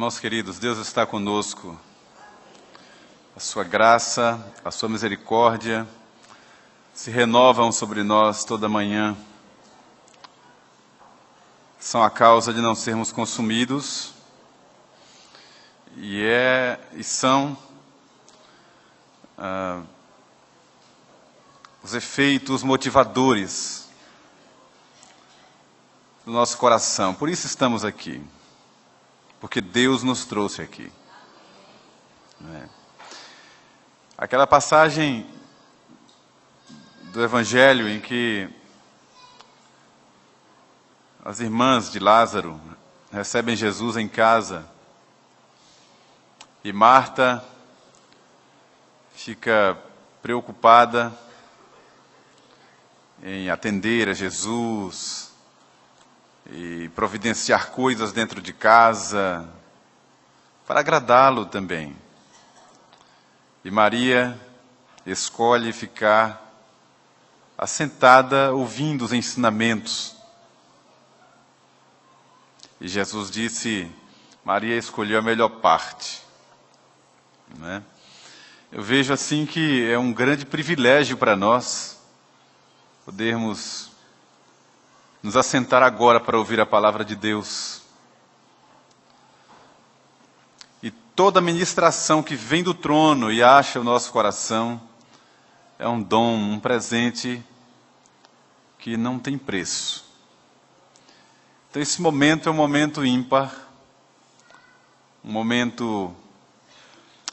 Irmãos queridos, Deus está conosco. A sua graça, a sua misericórdia se renovam sobre nós toda manhã. São a causa de não sermos consumidos e são os efeitos motivadores do nosso coração. Por isso estamos aqui. Porque Deus nos trouxe aqui. Aquela passagem do Evangelho em que as irmãs de Lázaro recebem Jesus em casa e Marta fica preocupada em atender a Jesus e providenciar coisas dentro de casa para agradá-lo também. E Maria escolhe ficar assentada ouvindo os ensinamentos. E Jesus disse, Maria escolheu a melhor parte. Eu vejo assim que é um grande privilégio para nós podermos nos assentar agora para ouvir a palavra de Deus. E toda ministração que vem do trono e acha o nosso coração é um dom, um presente que não tem preço. Então esse momento é um momento ímpar, um momento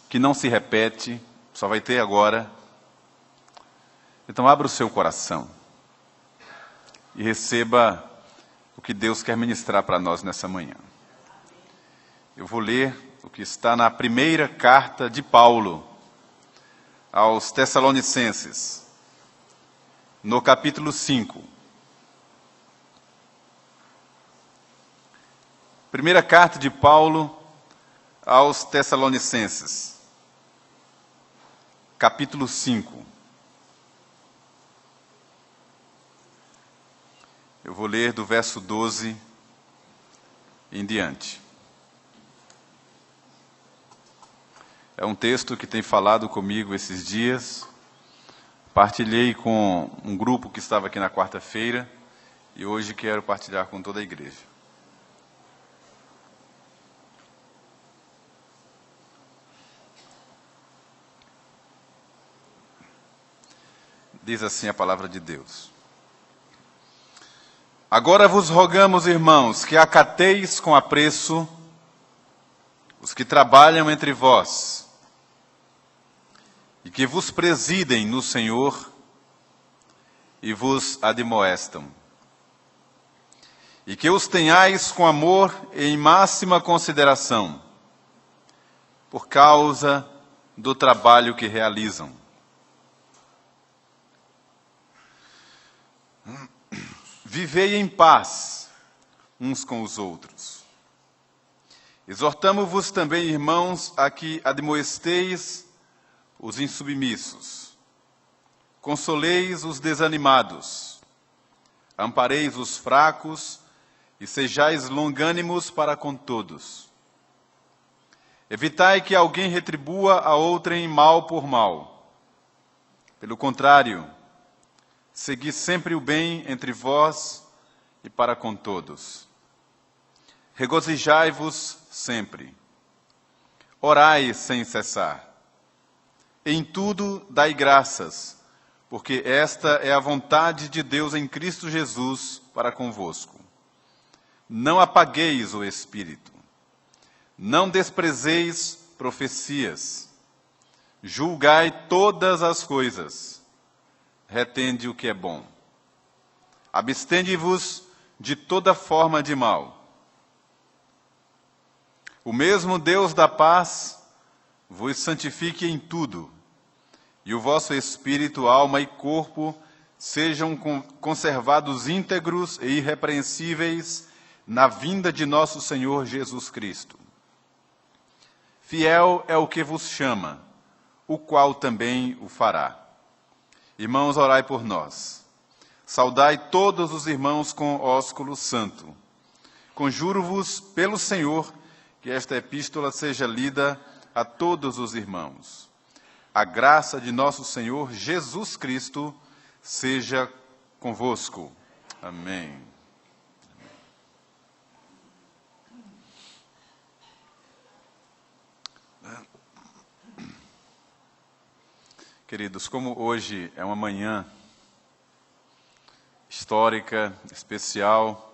que não se repete, só vai ter agora. Então abra o seu coração e receba o que Deus quer ministrar para nós nessa manhã. Eu vou ler o que está na primeira carta de Paulo aos Tessalonicenses, no capítulo 5. Primeira carta de Paulo aos Tessalonicenses, capítulo 5. Eu vou ler do verso 12 em diante. É um texto que tem falado comigo esses dias. Partilhei com um grupo que estava aqui na quarta-feira e hoje quero partilhar com toda a igreja. Diz assim a palavra de Deus. Agora vos rogamos, irmãos, que acateis com apreço os que trabalham entre vós e que vos presidem no Senhor e vos admoestam, e que os tenhais com amor e em máxima consideração, por causa do trabalho que realizam. Vivei em paz uns com os outros. Exortamo-vos também, irmãos, a que admoesteis os insubmissos, consoleis os desanimados, ampareis os fracos e sejais longânimos para com todos. Evitai que alguém retribua a outrem mal por mal. Pelo contrário, segui sempre o bem entre vós e para com todos. Regozijai-vos sempre. Orai sem cessar. Em tudo dai graças, porque esta é a vontade de Deus em Cristo Jesus para convosco. Não apagueis o Espírito. Não desprezeis profecias. Julgai todas as coisas. Retende o que é bom. Abstende-vos de toda forma de mal. O mesmo Deus da paz vos santifique em tudo, e o vosso espírito, alma e corpo sejam conservados íntegros e irrepreensíveis na vinda de nosso Senhor Jesus Cristo. Fiel é o que vos chama, o qual também o fará. Irmãos, orai por nós. Saudai todos os irmãos com ósculo santo. Conjuro-vos pelo Senhor que esta epístola seja lida a todos os irmãos. A graça de nosso Senhor Jesus Cristo seja convosco. Amém. Queridos, como hoje é uma manhã histórica, especial,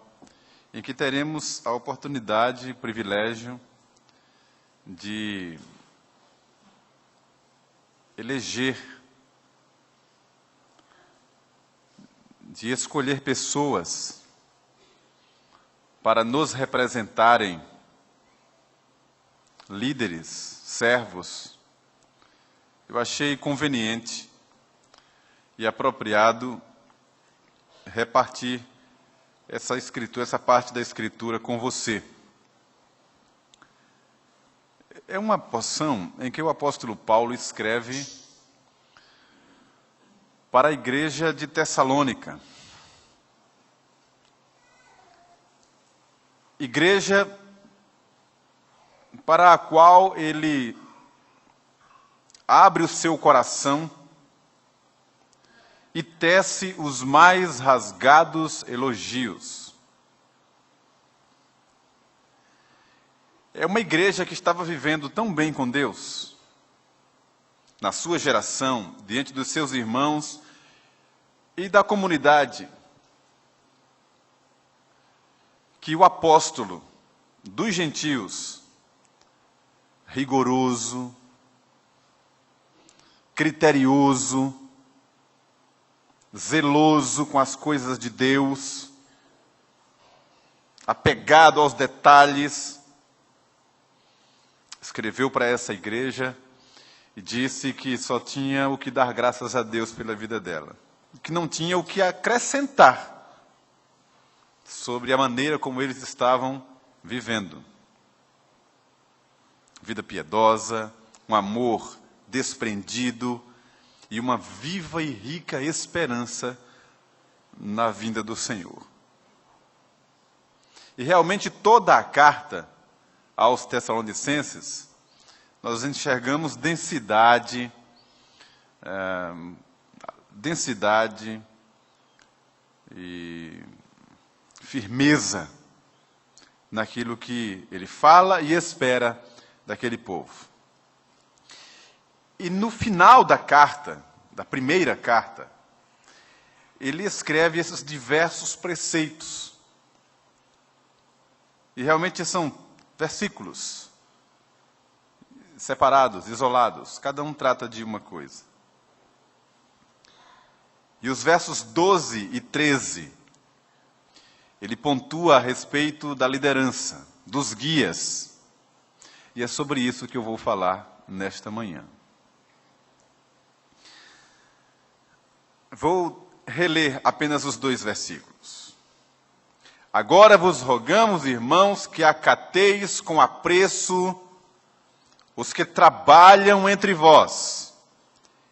em que teremos a oportunidade e o privilégio de eleger, de escolher pessoas para nos representarem, líderes, servos, eu achei conveniente e apropriado repartir essa escritura, essa parte da escritura com você. É uma porção em que o apóstolo Paulo escreve para a igreja de Tessalônica. Igreja para a qual ele abre o seu coração e tece os mais rasgados elogios. É uma igreja que estava vivendo tão bem com Deus, na sua geração, diante dos seus irmãos e da comunidade, que o apóstolo dos gentios, rigoroso, criterioso, zeloso com as coisas de Deus, apegado aos detalhes, escreveu para essa igreja e disse que só tinha o que dar graças a Deus pela vida dela, que não tinha o que acrescentar sobre a maneira como eles estavam vivendo. Vida piedosa, um amor desprendido e uma viva e rica esperança na vinda do Senhor. E realmente toda a carta aos Tessalonicenses, nós enxergamos densidade e firmeza naquilo que ele fala e espera daquele povo. E no final da carta, da primeira carta, ele escreve esses diversos preceitos. E realmente são versículos separados, isolados, cada um trata de uma coisa. E os versos 12 e 13, ele pontua a respeito da liderança, dos guias. E é sobre isso que eu vou falar nesta manhã. Vou reler apenas os 2 versículos. Agora vos rogamos, irmãos, que acateis com apreço os que trabalham entre vós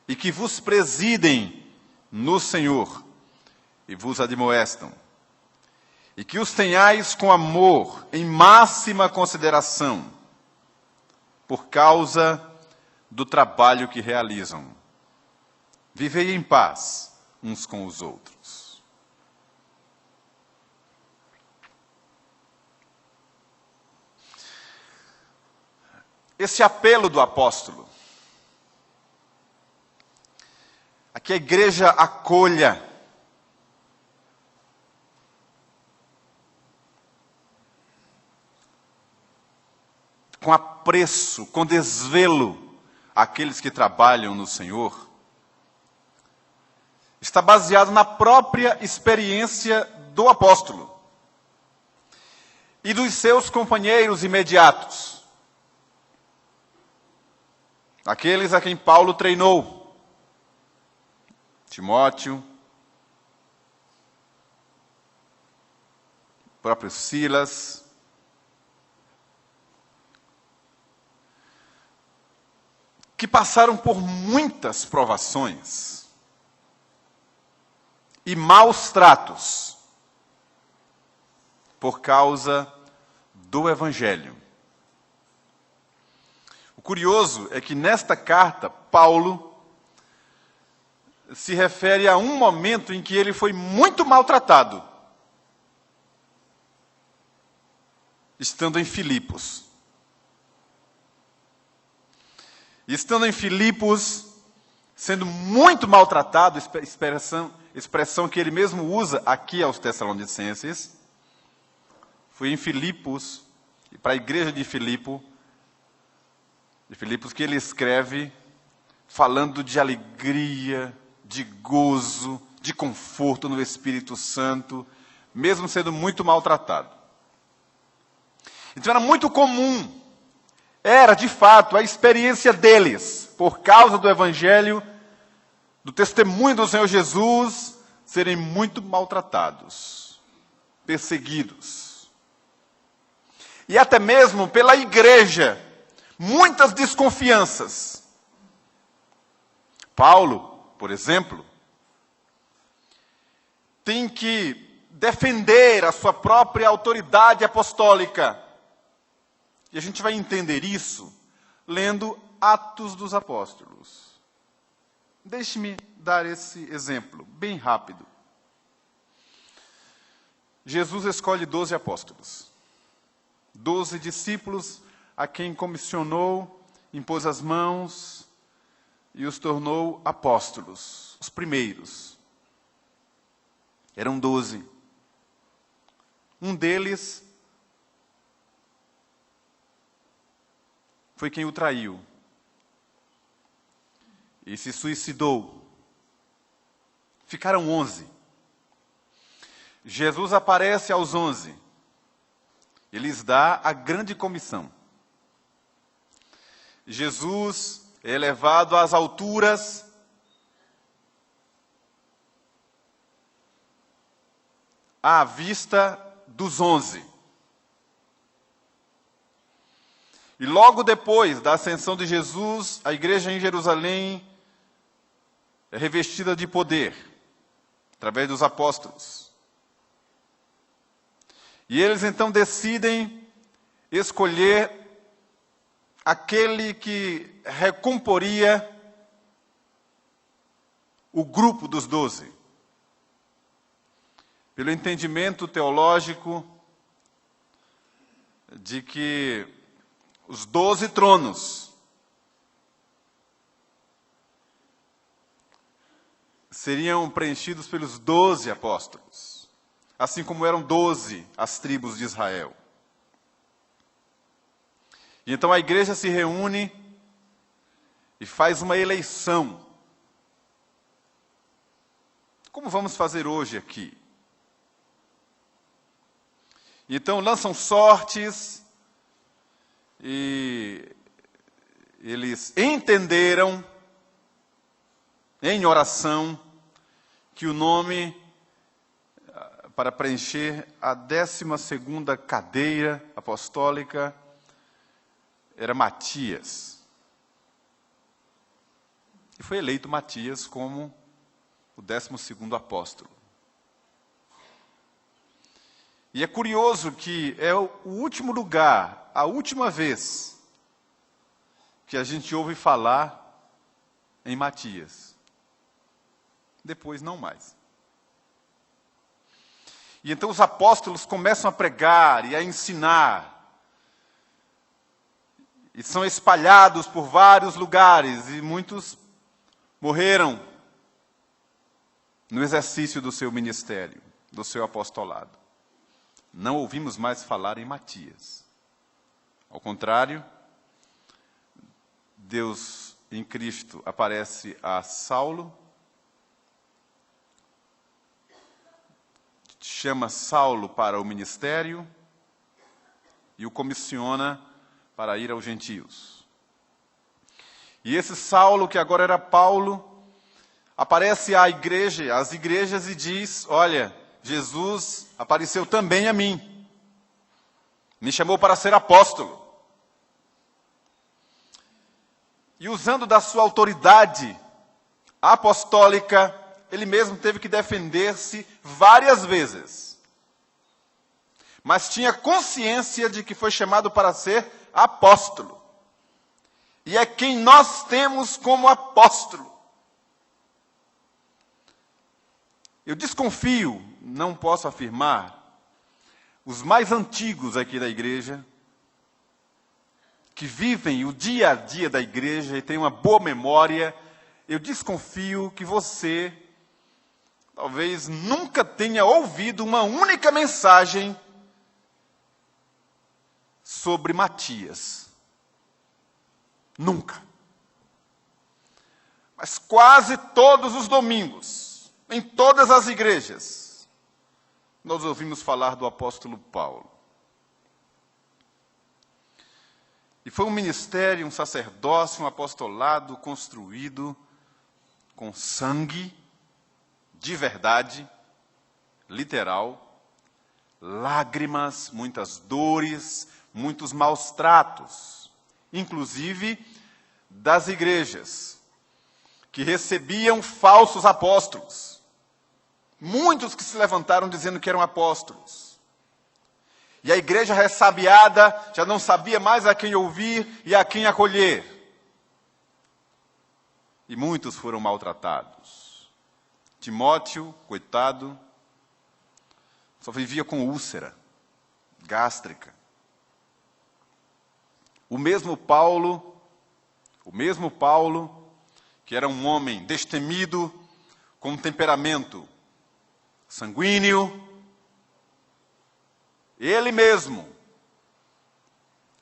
e que vos presidem no Senhor e vos admoestam, e que os tenhais com amor em máxima consideração por causa do trabalho que realizam. Vivei em paz uns com os outros. Esse apelo do apóstolo, a que a igreja acolha, com apreço, com desvelo, aqueles que trabalham no Senhor, está baseado na própria experiência do apóstolo e dos seus companheiros imediatos, aqueles a quem Paulo treinou, Timóteo, o próprio Silas, que passaram por muitas provações e maus tratos por causa do Evangelho, curioso é que nesta carta, Paulo se refere a um momento em que ele foi muito maltratado, estando em Filipos. Estando em Filipos, sendo muito maltratado, expressão que ele mesmo usa aqui aos Tessalonicenses, foi em Filipos, para a igreja de Filipos, que ele escreve falando de alegria, de gozo, de conforto no Espírito Santo, mesmo sendo muito maltratado. Então era muito comum, era de fato a experiência deles, por causa do Evangelho, do testemunho do Senhor Jesus, serem muito maltratados, perseguidos. E até mesmo pela igreja, muitas desconfianças. Paulo, por exemplo, tem que defender a sua própria autoridade apostólica. E a gente vai entender isso lendo Atos dos Apóstolos. Deixe-me dar esse exemplo, bem rápido. Jesus escolhe 12 apóstolos. 12 discípulos a quem comissionou, impôs as mãos e os tornou apóstolos, os primeiros. Eram 12. Um deles foi quem o traiu e se suicidou. Ficaram 11. Jesus aparece aos 11 e lhes dá a grande comissão. Jesus é elevado às alturas à vista dos 11. E logo depois da ascensão de Jesus, a igreja em Jerusalém é revestida de poder, através dos apóstolos. E eles então decidem escolher aquele que recomporia o grupo dos 12. Pelo entendimento teológico de que os 12 tronos seriam preenchidos pelos 12 apóstolos, assim como eram 12 as tribos de Israel. E então a igreja se reúne e faz uma eleição. Como vamos fazer hoje aqui? Então lançam sortes e eles entenderam em oração que o nome para preencher a 12ª cadeira apostólica era Matias. E foi eleito Matias como o 12º apóstolo. E é curioso que é o último lugar, a última vez que a gente ouve falar em Matias. Depois não mais. E então os apóstolos começam a pregar e a ensinar. E são espalhados por vários lugares, e muitos morreram no exercício do seu ministério, do seu apostolado. Não ouvimos mais falar em Matias. Ao contrário, Deus em Cristo aparece a Saulo, chama Saulo para o ministério e o comissiona para ir aos gentios. E esse Saulo, que agora era Paulo, aparece às igrejas e diz: olha, Jesus apareceu também a mim, me chamou para ser apóstolo. E usando da sua autoridade apostólica, ele mesmo teve que defender-se várias vezes. Mas tinha consciência de que foi chamado para ser apóstolo. e é quem nós temos como apóstolo. Eu desconfio, não posso afirmar, os mais antigos aqui da igreja, que vivem o dia a dia da igreja e têm uma boa memória, eu desconfio que você talvez nunca tenha ouvido uma única mensagem sobre Matias. Nunca. Mas quase todos os domingos, em todas as igrejas, nós ouvimos falar do apóstolo Paulo. E foi um ministério, um sacerdócio, um apostolado construído com sangue, de verdade, literal, lágrimas, muitas dores, muitos maus tratos, inclusive das igrejas, que recebiam falsos apóstolos. Muitos que se levantaram dizendo que eram apóstolos. E a igreja ressabiada já não sabia mais a quem ouvir e a quem acolher. E muitos foram maltratados. Timóteo, coitado, só vivia com úlcera gástrica. O mesmo Paulo, que era um homem destemido, com um temperamento sanguíneo, ele mesmo,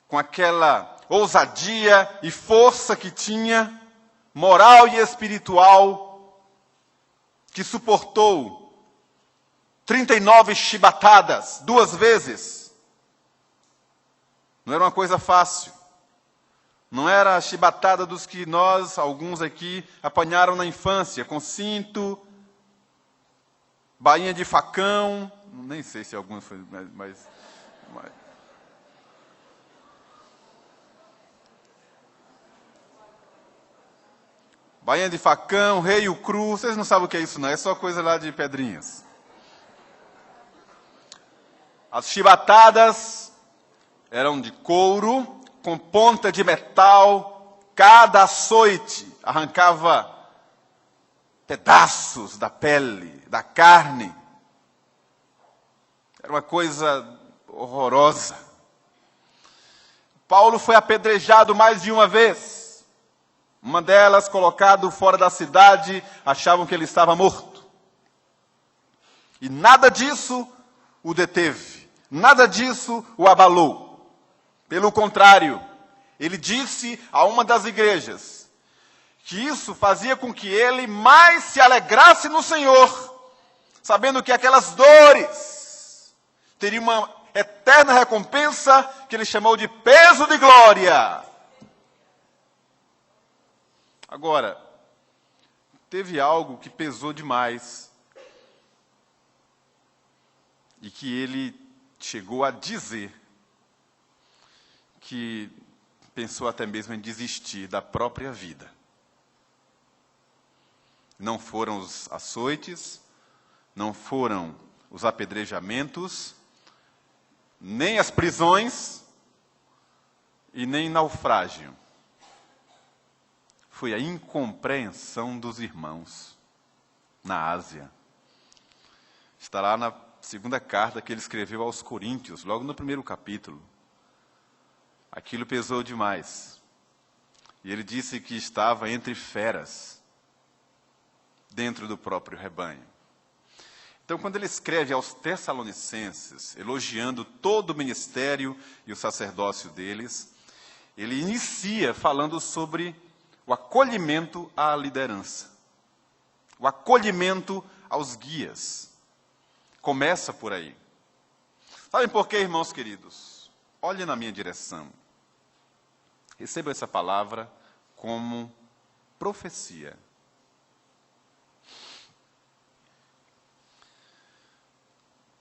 com aquela ousadia e força que tinha, moral e espiritual, que suportou 39 chibatadas 2 vezes. Não era uma coisa fácil. Não era a chibatada dos que nós, alguns aqui, apanharam na infância, com cinto, bainha de facão, nem sei se alguns foi, mas bainha de facão, rei o cru, vocês não sabem o que é isso não, é só coisa lá de Pedrinhas. As chibatadas eram de couro, com ponta de metal, cada açoite arrancava pedaços da pele, da carne. Era uma coisa horrorosa. Paulo foi apedrejado mais de uma vez. Uma delas, colocado fora da cidade, achavam que ele estava morto. E nada disso o deteve. Nada disso o abalou. Pelo contrário, ele disse a uma das igrejas que isso fazia com que ele mais se alegrasse no Senhor, sabendo que aquelas dores teriam uma eterna recompensa que ele chamou de peso de glória. Agora, teve algo que pesou demais e que ele chegou a dizer que pensou até mesmo em desistir da própria vida. Não foram os açoites, não foram os apedrejamentos, nem as prisões e nem naufrágio. Foi a incompreensão dos irmãos na Ásia. Está lá na segunda carta que ele escreveu aos Coríntios, logo no primeiro capítulo. Aquilo pesou demais. E ele disse que estava entre feras, dentro do próprio rebanho. Então, quando ele escreve aos Tessalonicenses, elogiando todo o ministério e o sacerdócio deles, ele inicia falando sobre o acolhimento à liderança, o acolhimento aos guias. Começa por aí. Sabem por quê, irmãos queridos? Olhem na minha direção. Receba essa palavra como profecia.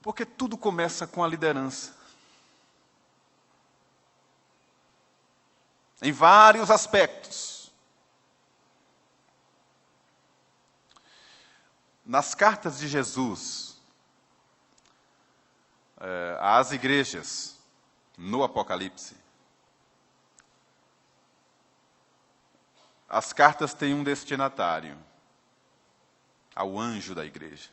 Porque tudo começa com a liderança. Em vários aspectos. Nas cartas de Jesus às igrejas, no Apocalipse, as cartas têm um destinatário, ao anjo da igreja.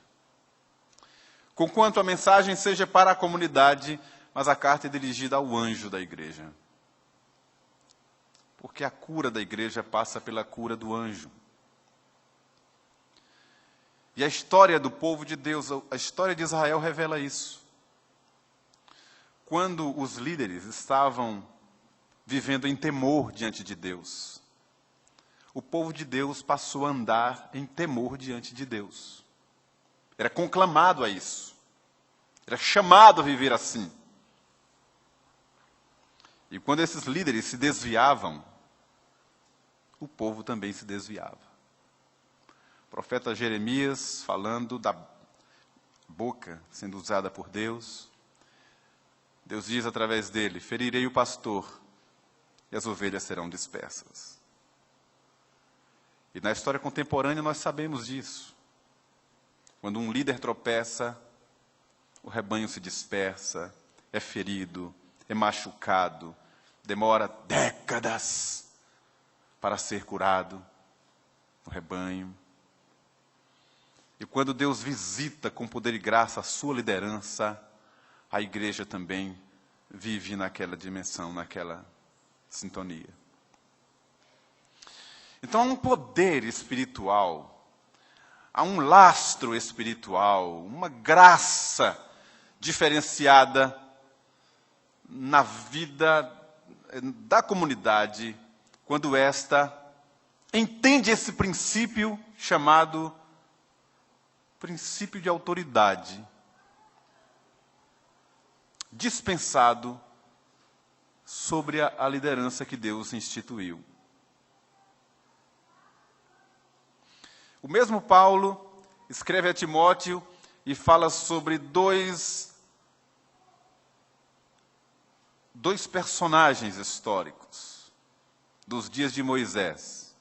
Conquanto a mensagem seja para a comunidade, mas a carta é dirigida ao anjo da igreja. Porque a cura da igreja passa pela cura do anjo. E a história do povo de Deus, a história de Israel revela isso. Quando os líderes estavam vivendo em temor diante de Deus, o povo de Deus passou a andar em temor diante de Deus. Era conclamado a isso. Era chamado a viver assim. E quando esses líderes se desviavam, o povo também se desviava. O profeta Jeremias, falando da boca sendo usada por Deus, Deus diz através dele: ferirei o pastor e as ovelhas serão dispersas. E na história contemporânea nós sabemos disso. Quando um líder tropeça, o rebanho se dispersa, é ferido, é machucado, demora décadas para ser curado o rebanho. E quando Deus visita com poder e graça a sua liderança, a igreja também vive naquela dimensão, naquela sintonia. Então há um poder espiritual, há um lastro espiritual, uma graça diferenciada na vida da comunidade, quando esta entende esse princípio chamado princípio de autoridade, dispensado sobre a liderança que Deus instituiu. O mesmo Paulo escreve a Timóteo e fala sobre dois personagens históricos dos dias de Moisés,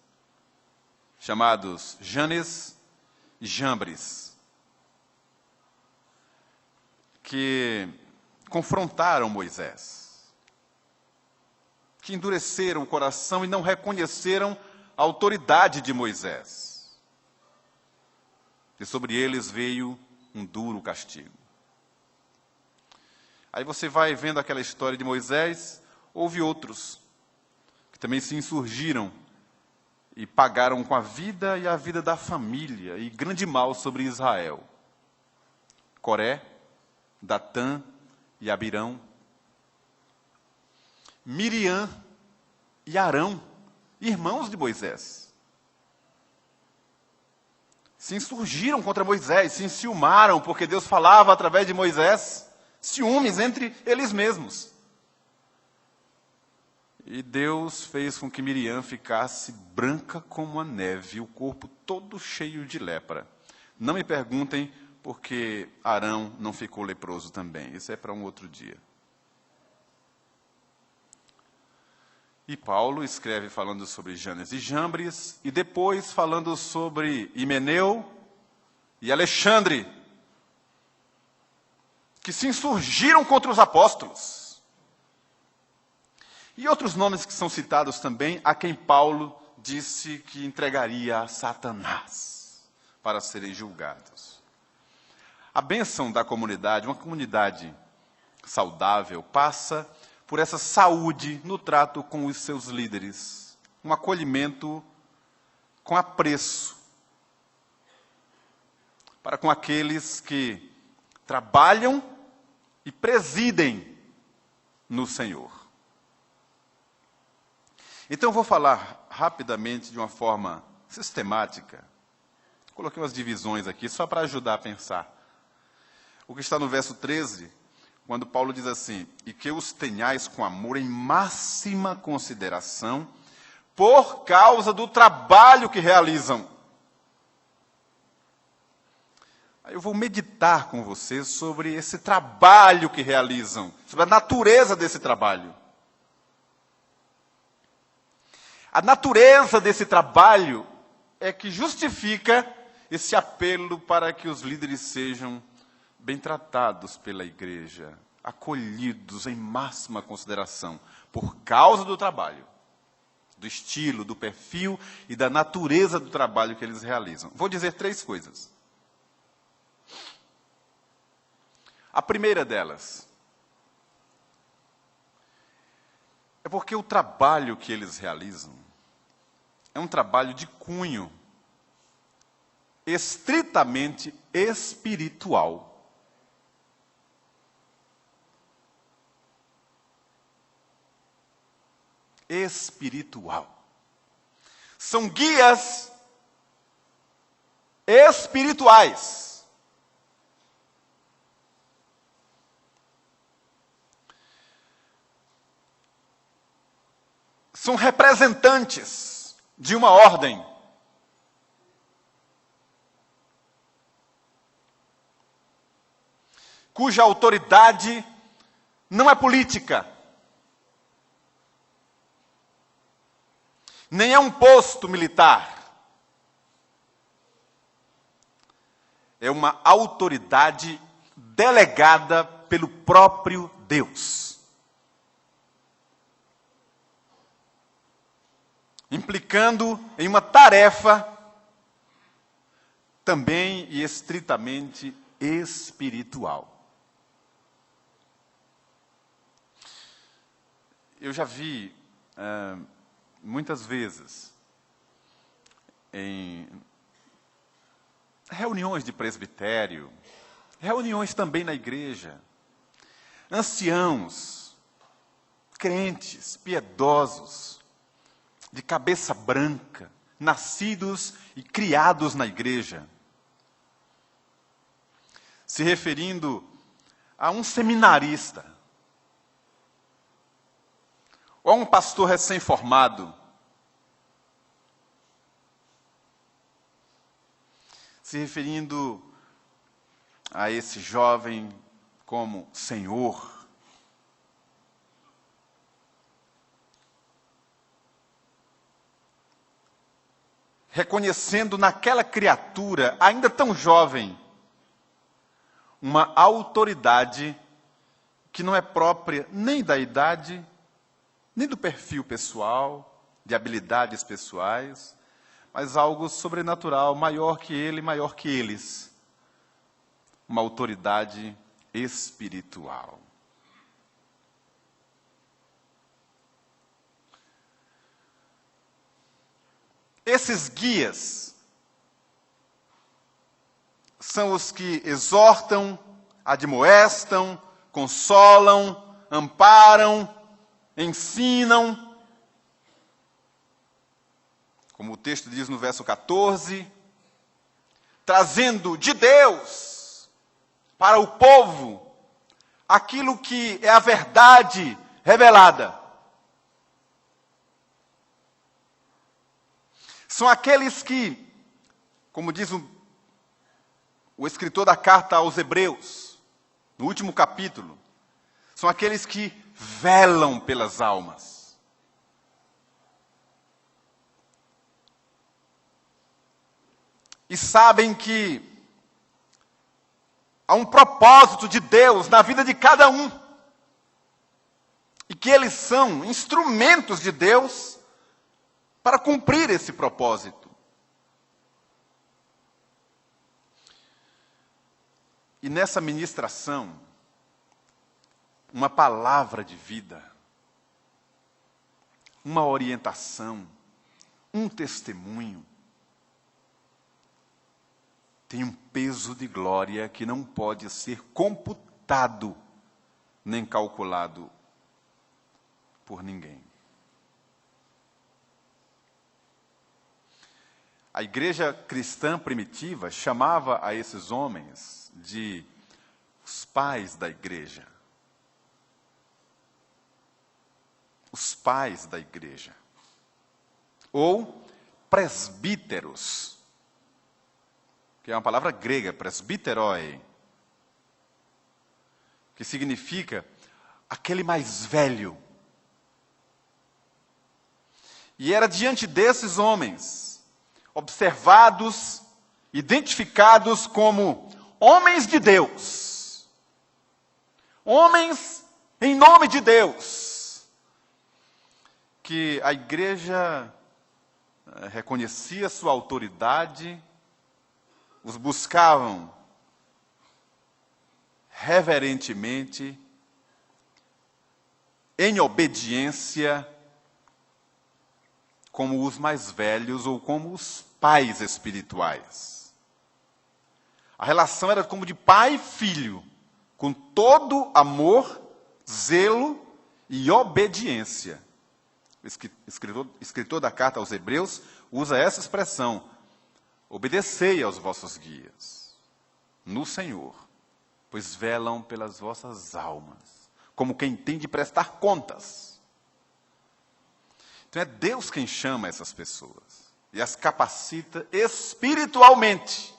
chamados Janes e Jambres, que confrontaram Moisés, que endureceram o coração e não reconheceram a autoridade de Moisés. E sobre eles veio um duro castigo. Aí você vai vendo aquela história de Moisés, houve outros que também se insurgiram e pagaram com a vida e a vida da família, e grande mal sobre Israel. Coré, Datã e Abirão, Miriam e Arão, irmãos de Moisés. Se insurgiram contra Moisés, se enciumaram, porque Deus falava através de Moisés, ciúmes entre eles mesmos. E Deus fez com que Miriam ficasse branca como a neve, o corpo todo cheio de lepra. Não me perguntem por que Arão não ficou leproso também. Isso é para um outro dia. E Paulo escreve falando sobre Janes e Jambres, e depois falando sobre Himeneu e Alexandre, que se insurgiram contra os apóstolos. E outros nomes que são citados também, a quem Paulo disse que entregaria a Satanás para serem julgados. A bênção da comunidade, uma comunidade saudável, passa por essa saúde no trato com os seus líderes, um acolhimento com apreço para com aqueles que trabalham e presidem no Senhor. Então eu vou falar rapidamente, de uma forma sistemática. Coloquei umas divisões aqui, só para ajudar a pensar. O que está no verso 13, quando Paulo diz assim: e que os tenhais com amor em máxima consideração, por causa do trabalho que realizam. Aí eu vou meditar com vocês sobre esse trabalho que realizam, sobre a natureza desse trabalho. A natureza desse trabalho é que justifica esse apelo para que os líderes sejam bem tratados pela igreja, acolhidos em máxima consideração, por causa do trabalho. do estilo, do perfil e da natureza do trabalho que eles realizam. Vou dizer 3 coisas. A primeira delas é porque o trabalho que eles realizam é um trabalho de cunho estritamente espiritual. Espiritual. São guias espirituais. São representantes de uma ordem. Cuja autoridade não é política. Nem é um posto militar. É uma autoridade delegada pelo próprio Deus. Implicando em uma tarefa também e estritamente espiritual. Eu já vi muitas vezes em reuniões de presbitério, reuniões também na igreja, anciãos, crentes, piedosos, de cabeça branca, nascidos e criados na igreja, se referindo a um seminarista, ou a um pastor recém-formado, se referindo a esse jovem como Senhor. Reconhecendo naquela criatura, ainda tão jovem, uma autoridade que não é própria nem da idade, nem do perfil pessoal, de habilidades pessoais, mas algo sobrenatural, maior que ele, maior que eles. Uma autoridade espiritual. Esses guias são os que exortam, admoestam, consolam, amparam, ensinam, como o texto diz no verso 14, trazendo de Deus para o povo aquilo que é a verdade revelada. São aqueles que, como diz o escritor da carta aos Hebreus, no último capítulo, são aqueles que velam pelas almas. E sabem que há um propósito de Deus na vida de cada um. E que eles são instrumentos de Deus para cumprir esse propósito. E nessa ministração, uma palavra de vida, uma orientação, um testemunho, tem um peso de glória que não pode ser computado nem calculado por ninguém. A igreja cristã primitiva chamava a esses homens de os pais da igreja. Os pais da igreja. Ou presbíteros, que é uma palavra grega, presbíteroi, que significa aquele mais velho. E era diante desses homens, observados, identificados como homens de Deus, homens em nome de Deus, que a igreja reconhecia sua autoridade, os buscavam reverentemente, em obediência, como os mais velhos ou como os pais espirituais. A relação era como de pai e filho, com todo amor, zelo e obediência. O escritor da carta aos Hebreus usa essa expressão: obedecei aos vossos guias no Senhor, pois velam pelas vossas almas, como quem tem de prestar contas. Então é Deus quem chama essas pessoas e as capacita espiritualmente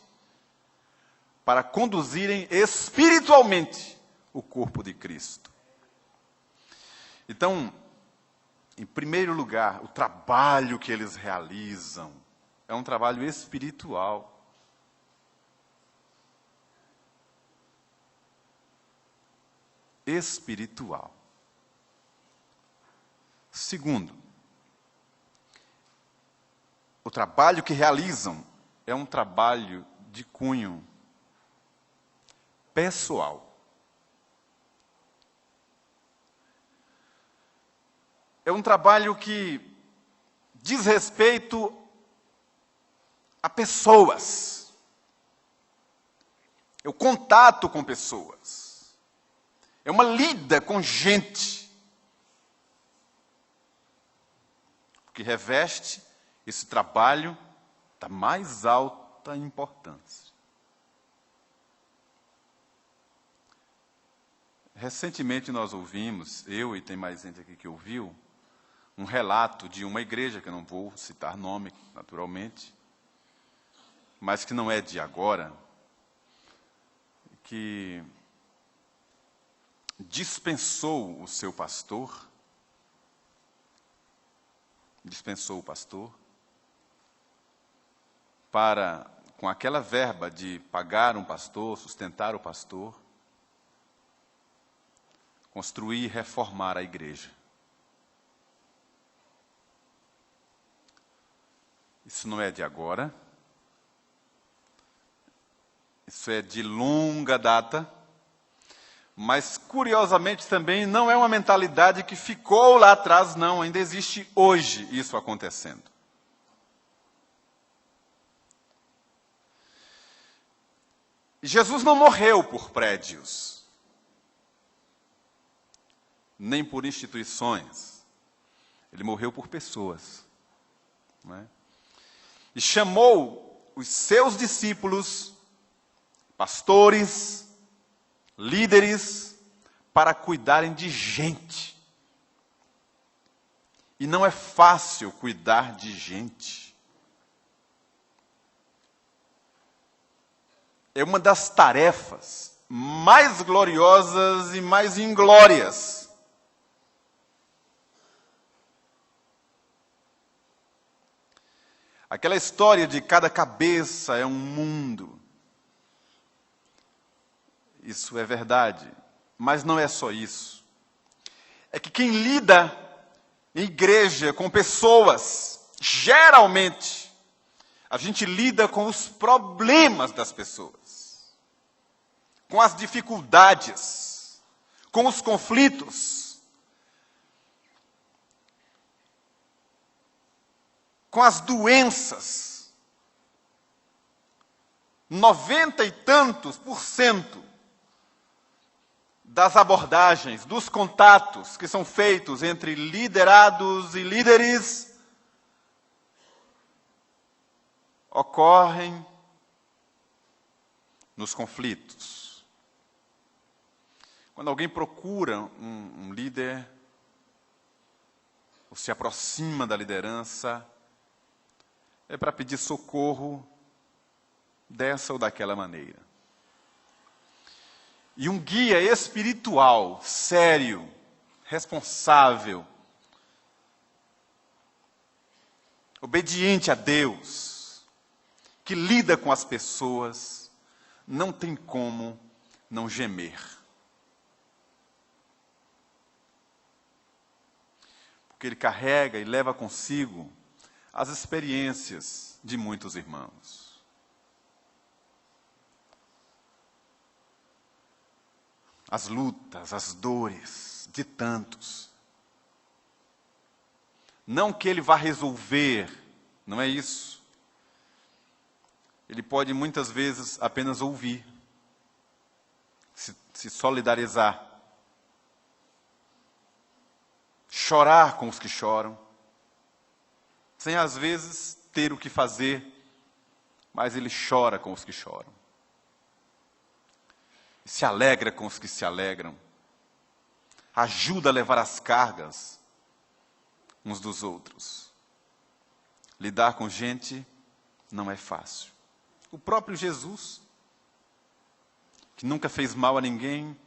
para conduzirem espiritualmente o corpo de Cristo. Então, em primeiro lugar, o trabalho que eles realizam é um trabalho espiritual. Espiritual. Segundo, o trabalho que realizam é um trabalho de cunho pessoal. É um trabalho que diz respeito a pessoas. É o contato com pessoas. É uma lida com gente. Que reveste esse trabalho da mais alta importância. Recentemente nós ouvimos, eu e tem mais gente aqui que ouviu, um relato de uma igreja, que eu não vou citar nome, naturalmente, mas que não é de agora, que dispensou o seu pastor, para, com aquela verba de pagar um pastor, sustentar o pastor, construir e reformar a igreja. Isso não é de agora, isso é de longa data, mas, curiosamente, também não é uma mentalidade que ficou lá atrás, não. Ainda existe hoje isso acontecendo. Jesus não morreu por prédios, nem por instituições. Ele morreu por pessoas. Não é? E chamou os seus discípulos, pastores, líderes, para cuidarem de gente. E não é fácil cuidar de gente. É uma das tarefas mais gloriosas e mais inglórias. Aquela história de cada cabeça é um mundo. Isso é verdade, mas não é só isso. É que quem lida em igreja com pessoas, geralmente, a gente lida com os problemas das pessoas, com as dificuldades, com os conflitos, com as doenças. 90 e tantos % das abordagens, dos contatos que são feitos entre liderados e líderes ocorrem nos conflitos. Quando alguém procura um líder, ou se aproxima da liderança, é para pedir socorro dessa ou daquela maneira. E um guia espiritual, sério, responsável, obediente a Deus, que lida com as pessoas, não tem como não gemer. porque ele carrega e leva consigo as experiências de muitos irmãos. As lutas, as dores de tantos. Não que ele vá resolver, não é isso. Ele pode muitas vezes apenas ouvir, se solidarizar, chorar com os que choram, sem às vezes ter o que fazer, mas ele chora com os que choram. Se alegra com os que se alegram. Ajuda a levar as cargas uns dos outros. Lidar com gente não é fácil. O próprio Jesus, que nunca fez mal a ninguém,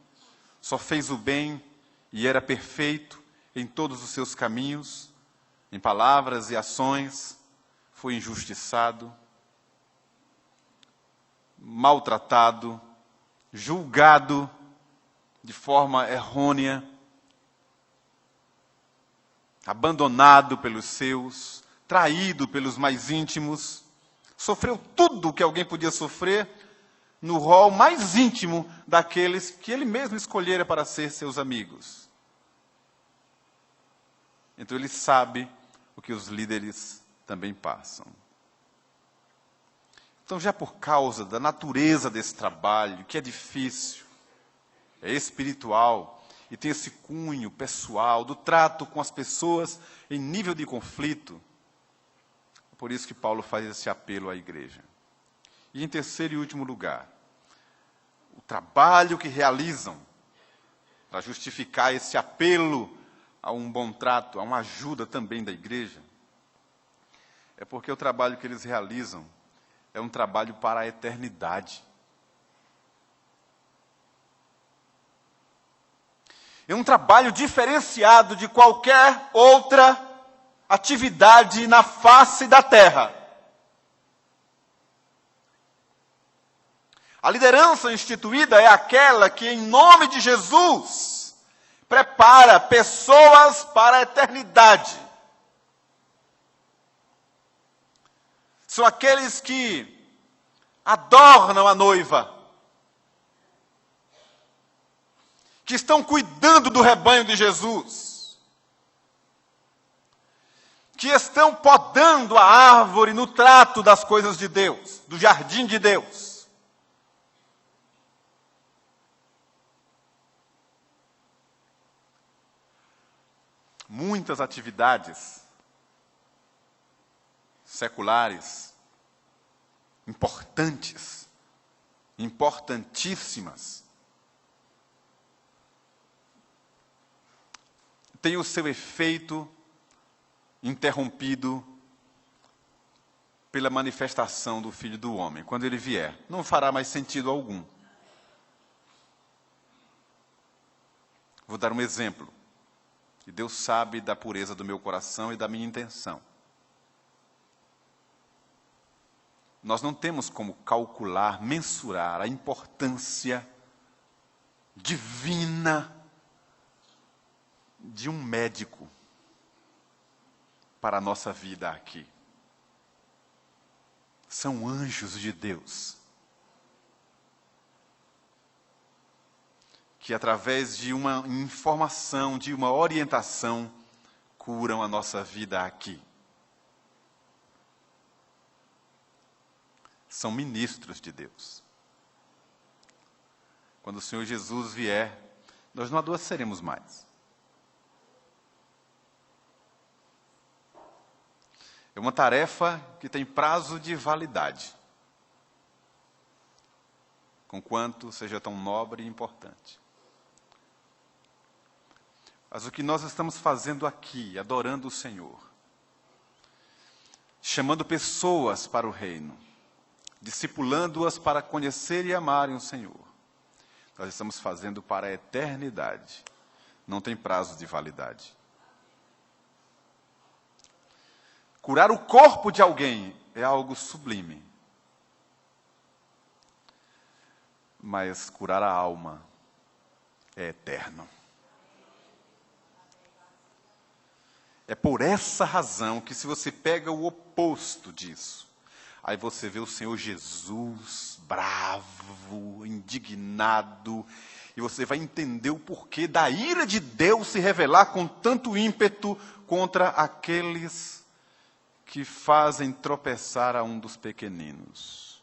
só fez o bem e era perfeito em todos os seus caminhos, em palavras e ações, foi injustiçado, maltratado, julgado de forma errônea, abandonado pelos seus, traído pelos mais íntimos, sofreu tudo o que alguém podia sofrer no rol mais íntimo daqueles que ele mesmo escolhera para ser seus amigos. Então ele sabe o que os líderes também passam. Então, já por causa da natureza desse trabalho, que é difícil, é espiritual, e tem esse cunho pessoal, do trato com as pessoas em nível de conflito, é por isso que Paulo faz esse apelo à igreja. E em terceiro e último lugar, o trabalho que realizam para justificar esse apelo a um bom trato, a uma ajuda também da igreja, é porque o trabalho que eles realizam é um trabalho para a eternidade. É um trabalho diferenciado de qualquer outra atividade na face da terra. A liderança instituída é aquela que, em nome de Jesus, prepara pessoas para a eternidade. São aqueles que adornam a noiva, que estão cuidando do rebanho de Jesus, que estão podando a árvore no trato das coisas de Deus, do jardim de Deus. Muitas atividades seculares, importantes, importantíssimas, têm o seu efeito interrompido pela manifestação do Filho do Homem. Quando ele vier, não fará mais sentido algum. Vou dar um exemplo. E Deus sabe da pureza do meu coração e da minha intenção. Nós não temos como calcular, mensurar a importância divina de um médico para a nossa vida aqui. São anjos de Deus que, através de uma informação, de uma orientação, curam a nossa vida aqui. São ministros de Deus. Quando o Senhor Jesus vier, nós não adoeceremos mais. É uma tarefa que tem prazo de validade, conquanto seja tão nobre e importante. Mas o que nós estamos fazendo aqui, adorando o Senhor, chamando pessoas para o reino, discipulando-as para conhecer e amarem o Senhor, nós estamos fazendo para a eternidade. Não tem prazo de validade. Curar o corpo de alguém é algo sublime. Mas curar a alma é eterno. É por essa razão que, se você pega o oposto disso, aí você vê o Senhor Jesus bravo, indignado, e você vai entender o porquê da ira de Deus se revelar com tanto ímpeto contra aqueles que fazem tropeçar a um dos pequeninos.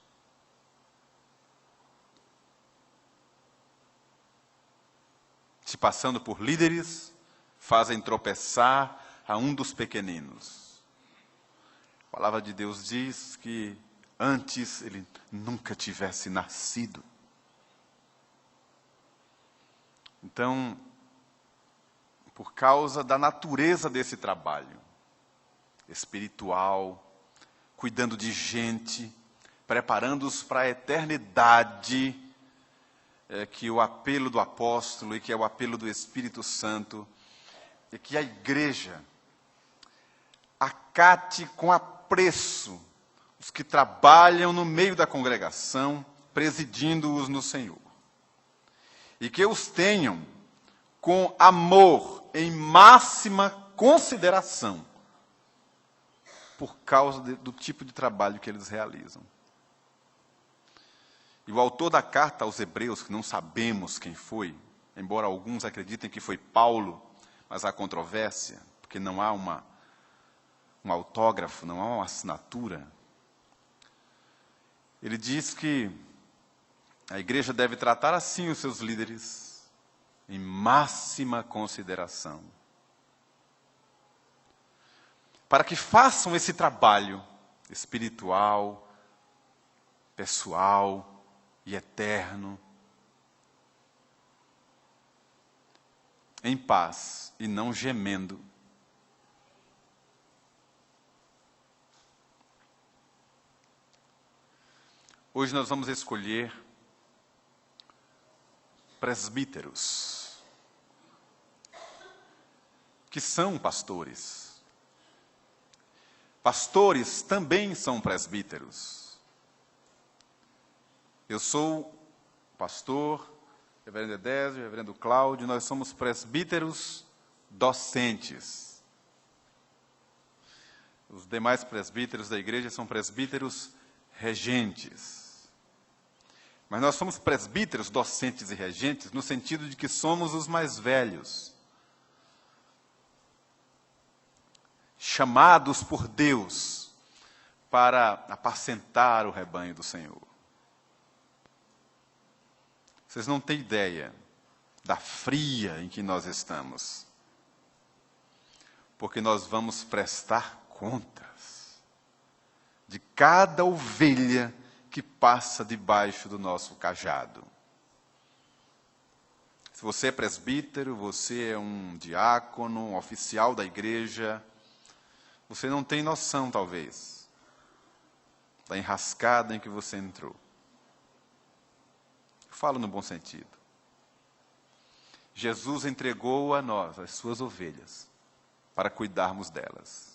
Se passando por líderes, fazem tropeçar a um dos pequeninos. A palavra de Deus diz que antes ele nunca tivesse nascido. Então, por causa da natureza desse trabalho espiritual, cuidando de gente, preparando-os para a eternidade, que o apelo do apóstolo e que é o apelo do Espírito Santo, é que a igreja acate com apreço os que trabalham no meio da congregação, presidindo-os no Senhor. E que os tenham com amor, em máxima consideração, por causa do tipo de trabalho que eles realizam. E o autor da carta aos Hebreus, que não sabemos quem foi, embora alguns acreditem que foi Paulo, mas há controvérsia, porque não há um autógrafo, não há uma assinatura. Ele diz que a igreja deve tratar assim os seus líderes, em máxima consideração, para que façam esse trabalho espiritual, pessoal e eterno, em paz e não gemendo. Hoje nós vamos escolher presbíteros, que são pastores. Pastores também são presbíteros. Eu sou pastor, reverendo Edésio, reverendo Cláudio, nós somos presbíteros docentes. Os demais presbíteros da igreja são presbíteros regentes. Mas nós somos presbíteros docentes e regentes no sentido de que somos os mais velhos, chamados por Deus para apacentar o rebanho do Senhor. Vocês não têm ideia da fria em que nós estamos, porque nós vamos prestar contas de cada ovelha que passa debaixo do nosso cajado. Se você é presbítero, você é um diácono, um oficial da igreja, você não tem noção, talvez, da enrascada em que você entrou. Eu falo no bom sentido. Jesus entregou a nós, as suas ovelhas, para cuidarmos delas.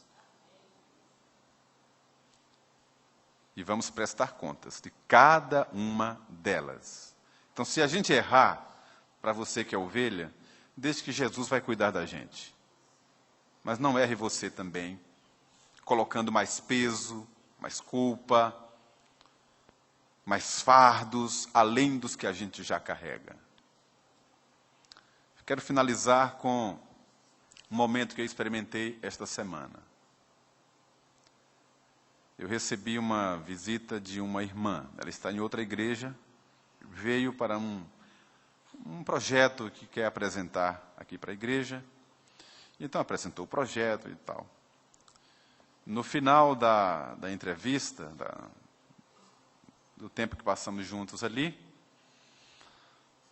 E vamos prestar contas de cada uma delas. Então, se a gente errar, para você que é ovelha, deixe que Jesus vai cuidar da gente. Mas não erre você também, colocando mais peso, mais culpa, mais fardos, além dos que a gente já carrega. Quero finalizar com um momento que eu experimentei esta semana. Eu recebi uma visita de uma irmã, ela está em outra igreja, veio para um projeto que quer apresentar aqui para a igreja, então apresentou o projeto e tal. No final da entrevista, do tempo que passamos juntos ali,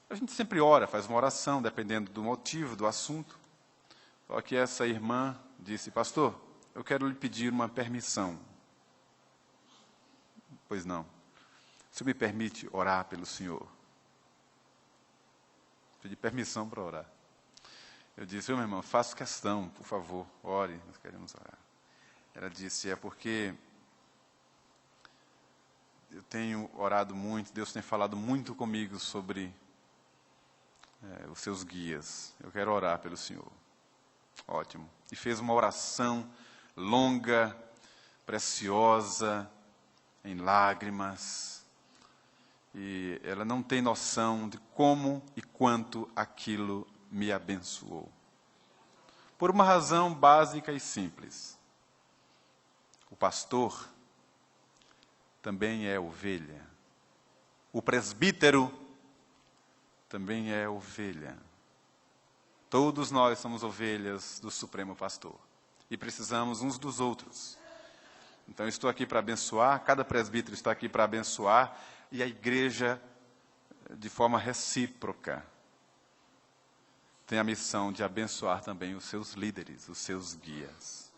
a gente sempre ora, faz uma oração, dependendo do motivo, do assunto. Só que essa irmã disse: pastor, eu quero lhe pedir uma permissão. Pois não. O senhor me permite orar pelo senhor? Pedi permissão para orar. Eu disse: meu irmão, faço questão, por favor, ore, nós queremos orar. Ela disse: é porque eu tenho orado muito, Deus tem falado muito comigo sobre os seus guias. Eu quero orar pelo Senhor. Ótimo. E fez uma oração longa, preciosa, em lágrimas. E ela não tem noção de como e quanto aquilo me abençoou. Por uma razão básica e simples. O pastor também é ovelha. O presbítero também é ovelha. Todos nós somos ovelhas do Supremo Pastor. E precisamos uns dos outros. Então, eu estou aqui para abençoar, cada presbítero está aqui para abençoar, e a igreja, de forma recíproca, tem a missão de abençoar também os seus líderes, os seus guias.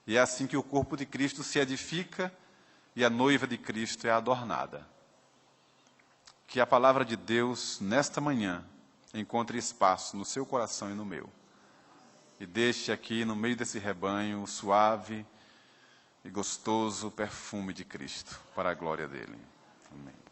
E é assim que o corpo de Cristo se edifica e a noiva de Cristo é adornada. Que a palavra de Deus, nesta manhã, encontre espaço no seu coração e no meu. E deixe aqui, no meio desse rebanho, o suave e gostoso perfume de Cristo, para a glória dele. Amém.